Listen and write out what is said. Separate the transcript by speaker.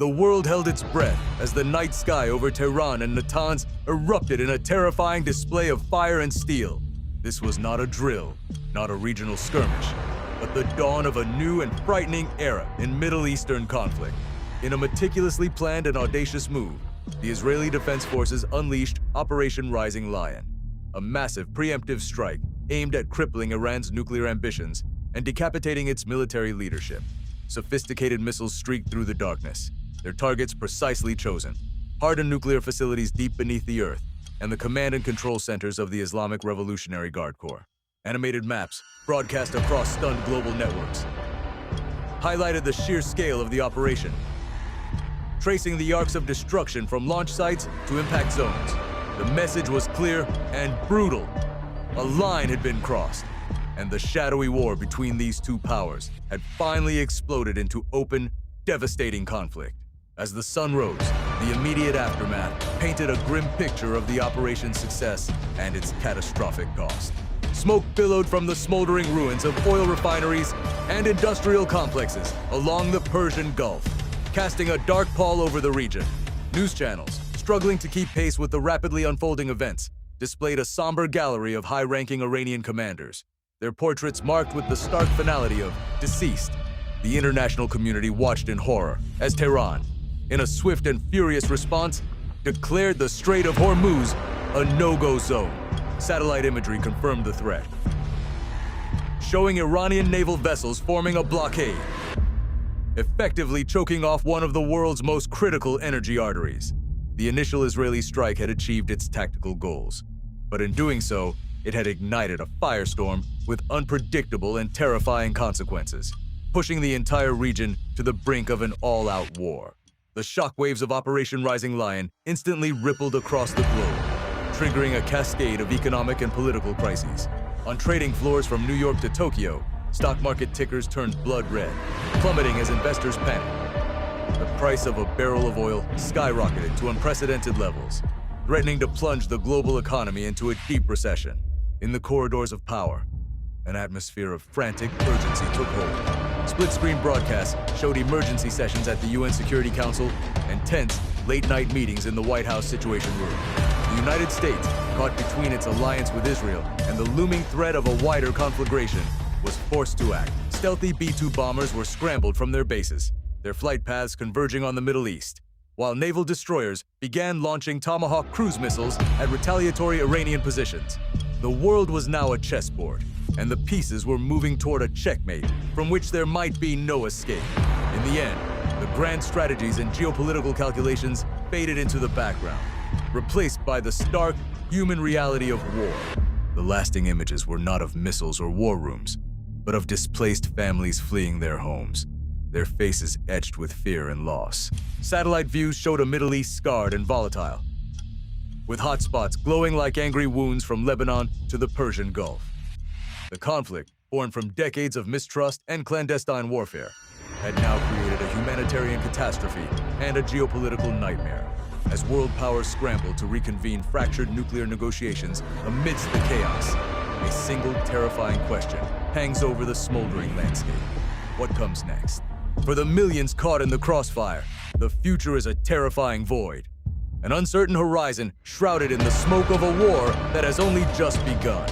Speaker 1: The world held its breath as the night sky over Tehran and Natanz erupted in a terrifying display of fire and steel. This was not a drill, not a regional skirmish, but the dawn of a new and frightening era in Middle Eastern conflict. In a meticulously planned and audacious move, the Israeli Defense Forces unleashed Operation Rising Lion, a massive preemptive strike aimed at crippling Iran's nuclear ambitions and decapitating its military leadership. Sophisticated missiles streaked through the darkness, their targets precisely chosen: hardened nuclear facilities deep beneath the earth and the command and control centers of the Islamic Revolutionary Guard Corps. Animated maps, broadcast across stunned global networks, highlighted the sheer scale of the operation, tracing the arcs of destruction from launch sites to impact zones. The message was clear and brutal. A line had been crossed, and the shadowy war between these two powers had finally exploded into open, devastating conflict. As the sun rose, the immediate aftermath painted a grim picture of the operation's success and its catastrophic cost. Smoke billowed from the smoldering ruins of oil refineries and industrial complexes along the Persian Gulf, casting a dark pall over the region. News channels, struggling to keep pace with the rapidly unfolding events, displayed a somber gallery of high-ranking Iranian commanders, their portraits marked with the stark finality of deceased. The international community watched in horror as Tehran, in a swift and furious response, declared the Strait of Hormuz a no-go zone. Satellite imagery confirmed the threat, showing Iranian naval vessels forming a blockade, effectively choking off one of the world's most critical energy arteries. The initial Israeli strike had achieved its tactical goals, but in doing so, it had ignited a firestorm with unpredictable and terrifying consequences, pushing the entire region to the brink of an all-out war. The shockwaves of Operation Rising Lion instantly rippled across the globe, triggering a cascade of economic and political crises. On trading floors from New York to Tokyo, stock market tickers turned blood red, plummeting as investors panicked. The price of a barrel of oil skyrocketed to unprecedented levels, threatening to plunge the global economy into a deep recession. In the corridors of power, an atmosphere of frantic urgency took hold. Split-screen broadcasts showed emergency sessions at the UN Security Council and tense, late-night meetings in the White House Situation Room. The United States, caught between its alliance with Israel and the looming threat of a wider conflagration, was forced to act. Stealthy B-2 bombers were scrambled from their bases, their flight paths converging on the Middle East, while naval destroyers began launching Tomahawk cruise missiles at retaliatory Iranian positions. The world was now a chessboard, and the pieces were moving toward a checkmate from which there might be no escape. In the end, the grand strategies and geopolitical calculations faded into the background, replaced by the stark human reality of war. The lasting images were not of missiles or war rooms, but of displaced families fleeing their homes, their faces etched with fear and loss. Satellite views showed a Middle East scarred and volatile, with hotspots glowing like angry wounds from Lebanon to the Persian Gulf. The conflict, born from decades of mistrust and clandestine warfare, had now created a humanitarian catastrophe and a geopolitical nightmare, as world powers scrambled to reconvene fractured nuclear negotiations amidst the chaos. A single terrifying question hangs over the smoldering landscape: what comes next? For the millions caught in the crossfire, the future is a terrifying void, an uncertain horizon shrouded in the smoke of a war that has only just begun.